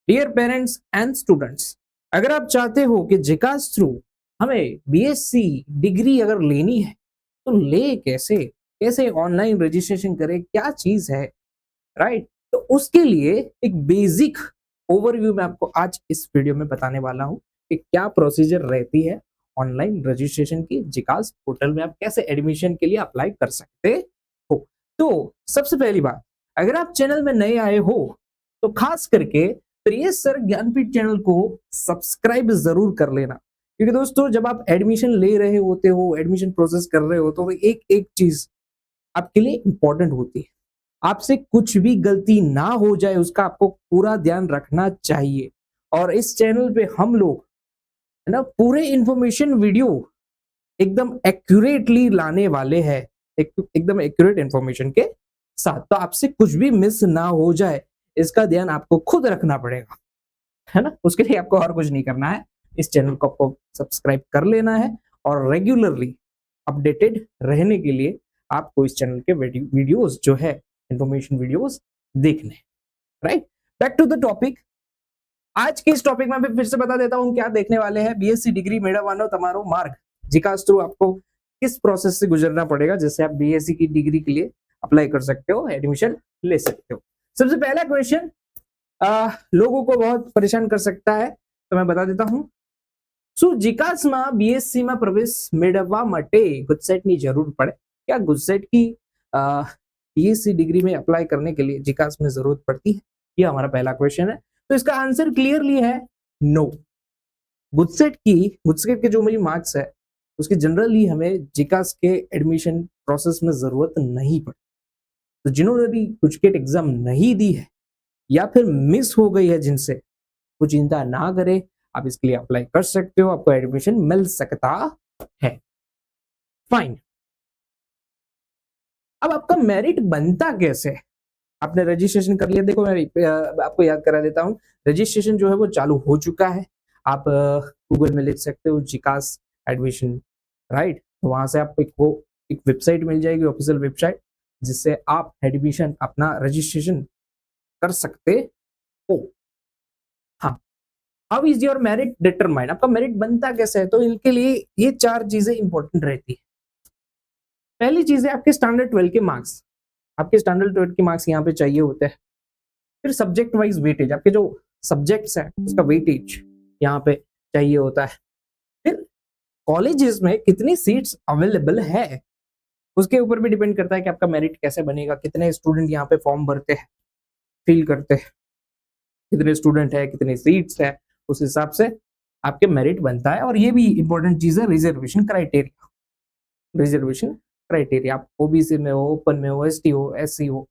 Dear parents and students, अगर आप चाहते हो कि जिकास थ्रू हमें बीएससी डिग्री अगर लेनी है तो ले कैसे कैसे ऑनलाइन रजिस्ट्रेशन करें, क्या चीज है, राइट? तो उसके लिए एक बेसिक ओवरव्यू मैं आपको आज इस वीडियो में बताने वाला हूँ कि क्या प्रोसीजर रहती है ऑनलाइन रजिस्ट्रेशन की। जिकास पोर्टल में आप कैसे एडमिशन के लिए अप्लाई कर सकते हो। तो सबसे पहली बात, अगर आप चैनल में नए आए हो तो खास करके प्रिय सर ज्ञानपीठ चैनल को सब्सक्राइब जरूर कर लेना, क्योंकि दोस्तों जब आप एडमिशन ले रहे होते हो, एडमिशन प्रोसेस कर रहे हो, तो एक एक चीज आपके लिए इंपॉर्टेंट होती है। आपसे कुछ भी गलती ना हो जाए उसका आपको पूरा ध्यान रखना चाहिए। और इस चैनल पे हम लोग है ना पूरे इंफॉर्मेशन वीडियो एकदम एक्यूरेटली लाने वाले हैं, एकदम एक्यूरेट इंफॉर्मेशन के साथ। तो आपसे कुछ भी मिस ना हो जाए इसका ध्यान आपको खुद रखना पड़ेगा, है ना। उसके लिए आपको और कुछ नहीं करना है, इस चैनल को आपको सब्सक्राइब कर लेना है और रेगुलरली अपडेटेड रहने के लिए आपको इस चैनल के वीडियोस जो है, इंफॉर्मेशन वीडियोस देखने, right. Back to the topic. आज के इस टॉपिक में मैं फिर से बता देता हूँ क्या देखने वाले हैं। बीएससी डिग्री मेळवવાનો તમારો मार्ग, जिकास थ्रू आपको किस प्रोसेस से गुजरना पड़ेगा जिससे आप बीएससी की डिग्री के लिए अप्लाई कर सकते हो, एडमिशन ले सकते हो। सबसे पहला क्वेश्चन लोगों को बहुत परेशान कर सकता है, तो मैं बता देता हूँ। શું જીકાસમાં બીએસસીમાં પ્રવેશ મેળવવા માટે ગુજસેટની જરૂર પડે? क्या गुजसेट की बीएससी डिग्री में अप्लाई करने के लिए जिकास में जरूरत पड़ती है? ये हमारा पहला क्वेश्चन है। तो इसका आंसर क्लियरली है नो। गुजसेट के जो मेरी मार्क्स है उसके जनरली हमें जिकास के एडमिशन प्रोसेस में जरूरत नहीं पड़ती। तो जिन्होंने भी गुजकेट एग्जाम नहीं दी है या फिर मिस हो गई है जिनसे, वो चिंता ना करें, आप इसके लिए अप्लाई कर सकते हो, आपको एडमिशन मिल सकता है। फाइन। अब आपका मेरिट बनता कैसे है? आपने रजिस्ट्रेशन कर लिया, देखो मैं आपको याद करा देता हूँ। रजिस्ट्रेशन जो है वो चालू हो चुका है। आप गूगल में लिख सकते हो जिकास एडमिशन, राइट। तो वहां से आपको एक वेबसाइट मिल जाएगी, ऑफिशियल वेबसाइट, जिससे आप एडमिशन अपना रजिस्ट्रेशन कर सकते हो। हाँ, how is your merit determine, आपका मेरिट बनता कैसे है? तो इनके लिए ये चार चीजें इंपॉर्टेंट रहती है। पहली चीज है आपके स्टैंडर्ड 12 के मार्क्स। आपके स्टैंडर्ड 12 के मार्क्स यहाँ पे चाहिए होते हैं। फिर सब्जेक्ट वाइज वेटेज, आपके जो सब्जेक्ट्स है उसका वेटेज यहाँ पे चाहिए होता है। फिर कॉलेजेस में कितनी सीट्स अवेलेबल है उसके ऊपर भी डिपेंड करता है कि आपका मेरिट कैसे बनेगा। कितने स्टूडेंट यहाँ पे फॉर्म भरते हैं, फिल करते हैं, कितने स्टूडेंट है, कितनी सीट्स है, उस हिसाब से आपके मेरिट बनता है। और ये भी इंपॉर्टेंट चीज है, रिजर्वेशन क्राइटेरिया। रिजर्वेशन क्राइटेरिया, आप ओबीसी में हो, ओपन में हो, एसटी हो, एससी हो,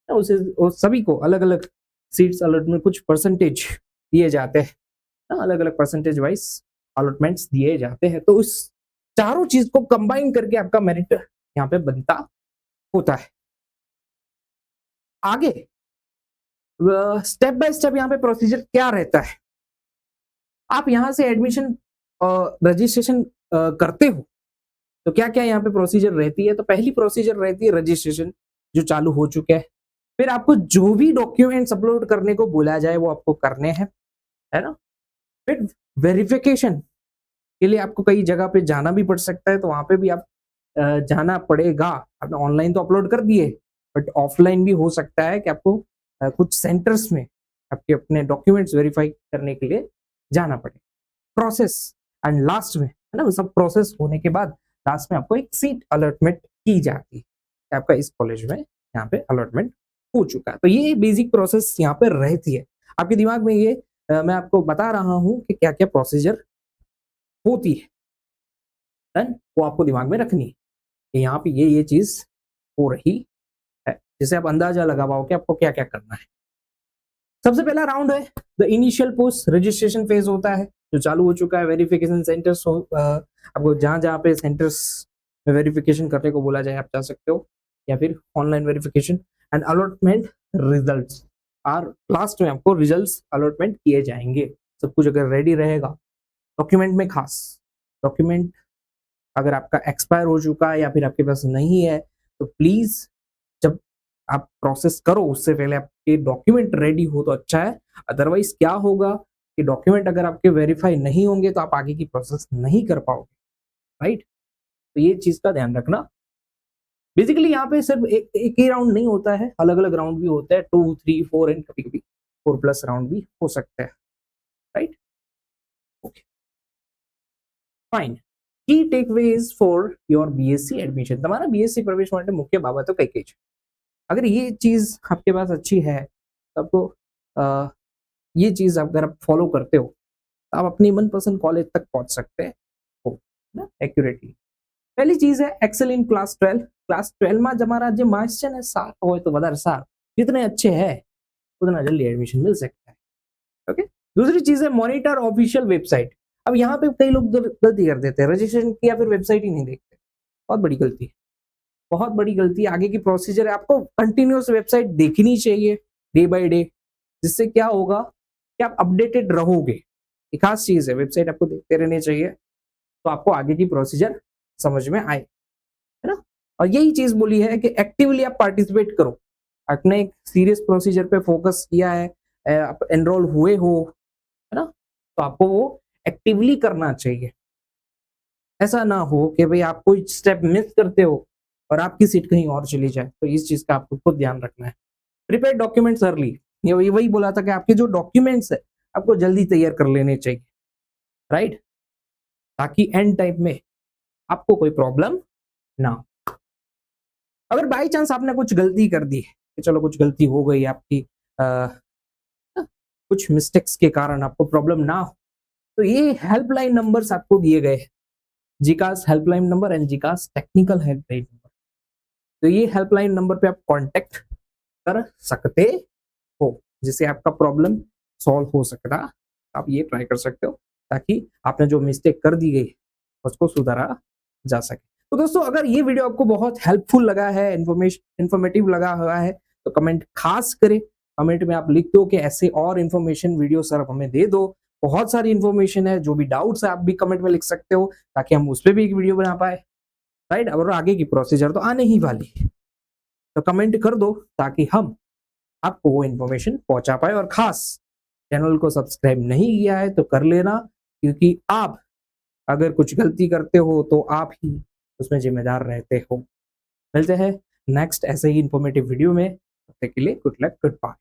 उसे सभी को अलग अलग सीट्स अलॉट में कुछ परसेंटेज दिए जाते हैं, अलग अलग परसेंटेज वाइज अलॉटमेंट्स दिए जाते हैं। तो उस चारों चीज को कंबाइन करके आपका मेरिट यहाँ पे बनता होता है। आगे स्टेप बाय स्टेप यहाँ पे प्रोसीजर क्या रहता है। आप यहाँ से एडमिशन रजिस्ट्रेशन करते हो तो क्या क्या यहाँ पे प्रोसीजर रहती है। तो पहली प्रोसीजर रहती है रजिस्ट्रेशन, जो चालू हो चुका है। फिर आपको जो भी डॉक्यूमेंट्स अपलोड करने को बोला जाए वो आपको करने हैं, है ना। फिर वेरिफिकेशन के लिए आपको कई जगह पे जाना भी पड़ सकता है, तो वहां पे भी आप जाना पड़ेगा। आपने ऑनलाइन तो अपलोड कर दिए, बट ऑफलाइन भी हो सकता है कि आपको कुछ सेंटर्स में आपके अपने डॉक्यूमेंट्स वेरीफाई करने के लिए जाना पड़े। प्रोसेस एंड लास्ट में, है ना, सब प्रोसेस होने के बाद लास्ट में आपको एक सीट अलॉटमेंट की जाती है। आपका इस कॉलेज में यहाँ पे अलॉटमेंट हो चुका है। तो ये बेसिक प्रोसेस यहाँ पे रहती है। आपके दिमाग में ये मैं आपको बता रहा हूँ कि क्या क्या प्रोसीजर होती है, डन। वो आपको दिमाग में रखनी है कि यहाँ पे ये चीज हो रही है, जिसे आप अंदाजा लगा पाओ कि आपको क्या क्या करना है। सबसे पहला राउंड है the initial post registration phase होता है, जो चालू हो चुका है। वेरिफिकेशन सेंटर्स आपको जहां जहां पे सेंटर्स में वेरिफिकेशन करने को बोला जाए आप जा सकते हो, या फिर online verification and allotment results. और लास्ट में आपको रिजल्ट्स अलॉटमेंट किए जाएंगे। सब कुछ अगर रेडी रहेगा, डॉक्यूमेंट में खास डॉक्यूमेंट अगर आपका एक्सपायर हो चुका है या फिर आपके पास नहीं है, तो प्लीज जब आप प्रोसेस करो, उससे पहले आपके डॉक्यूमेंट रेडी हो तो अच्छा है। अदरवाइज क्या होगा कि डॉक्यूमेंट अगर आपके वेरीफाई नहीं होंगे तो आप आगे की प्रोसेस नहीं कर पाओगे, राइट? तो ये चीज का ध्यान रखना। बेसिकली यहाँ पे सिर्फ एक ही राउंड नहीं होता है, अलग अलग राउंड भी होता है, 2, 3, 4 एंड कभी कभी 4+ राउंड भी हो सकता है, right? Okay, fine. Key takeaways for your BSc admission. તમારા બીએસસી પ્રવેશ માટે મુખ્ય બાબતો કઈ કઈ છે? अगर ये चीज आपके पास अच्छी है तो आपको ये चीज अगर आप फॉलो करते हो तो आप अपनी मनपसंद कॉलेज तक पहुंच सकते हो ना एक्यूरेटली। पहली चीज है एक्सेल इन क्लास 12। क्लास 12 में हमारा जो मार्क्स है ना 7 हो तो વધારે સારું, जितने अच्छे है उतना जल्दी एडमिशन मिल सकता है। ओके, दूसरी चीज है मॉनिटर ऑफिशियल वेबसाइट। अब यहाँ पे कई लोग गलती कर देते हैं, रजिस्ट्रेशन किया फिर वेबसाइट ही नहीं देखते, बहुत बड़ी गलती है, बहुत बड़ी गलती। आगे की प्रोसीजर है, आपको कंटिन्यूअस वेबसाइट देखनी चाहिए डे बाय डे, जिससे क्या होगा कि आप अपडेटेड रहोगे। एक खास चीज है, वेबसाइट आपको देखते रहने चाहिए तो आपको आगे की प्रोसीजर समझ में आए, है ना? और यही चीज बोली है कि एक्टिवली आप पार्टिसिपेट करो। आपने एक सीरियस प्रोसीजर पे फोकस किया है, आप एनरोल हुए हो, है ना? तो आपको वो एक्टिवली करना चाहिए। ऐसा ना हो कि भाई आप कोई स्टेप मिस करते हो और आपकी सीट कहीं और चली जाए, तो इस चीज का आपको खुद ध्यान रखना है। प्रिपेयर डॉक्यूमेंट्स अर्ली, ये वही बोला था कि आपके जो डॉक्यूमेंट्स है आपको जल्दी तैयार कर लेने चाहिए, राइट? ताकि एंड टाइम में आपको कोई प्रॉब्लम ना हो। अगर बाई चांस आपने कुछ गलती कर दी कि चलो कुछ गलती हो गई आपकी, कुछ मिस्टेक्स के कारण आपको प्रॉब्लम ना हो, तो ये हेल्पलाइन नंबर्स आपको दिए गए हैं, जीकास हेल्पलाइन नंबर एंड जीकास टेक्निकल हेल्पलाइन नंबर। तो ये हेल्पलाइन नंबर पे आप कांटेक्ट कर सकते हो, जिससे आपका प्रॉब्लम सॉल्व हो सकता। आप ये ट्राई कर सकते हो ताकि आपने जो मिस्टेक कर दी गई उसको सुधारा जा सके। तो दोस्तों, अगर ये वीडियो आपको बहुत हेल्पफुल लगा है, इंफॉर्मेटिव लगा हुआ है, तो कमेंट खास करें। कमेंट में आप लिख दो कि ऐसे और इन्फॉर्मेशन वीडियो सर आप हमें दे दो। बहुत सारी इन्फॉर्मेशन है, जो भी डाउट्स है आप भी कमेंट में लिख सकते हो ताकि हम उस पर भी एक वीडियो बना पाए, राइट? और आगे की प्रोसीजर तो आने ही वाली है, तो कमेंट कर दो ताकि हम आपको वो इन्फॉर्मेशन पहुंचा पाए। और खास चैनल को सब्सक्राइब नहीं किया है तो कर लेना, क्योंकि आप अगर कुछ गलती करते हो तो आप ही उसमें जिम्मेदार रहते हो। मिलते हैं नेक्स्ट ऐसे ही इंफॉर्मेटिव वीडियो में, तब तक के लिए गुड लक, गुड बाय।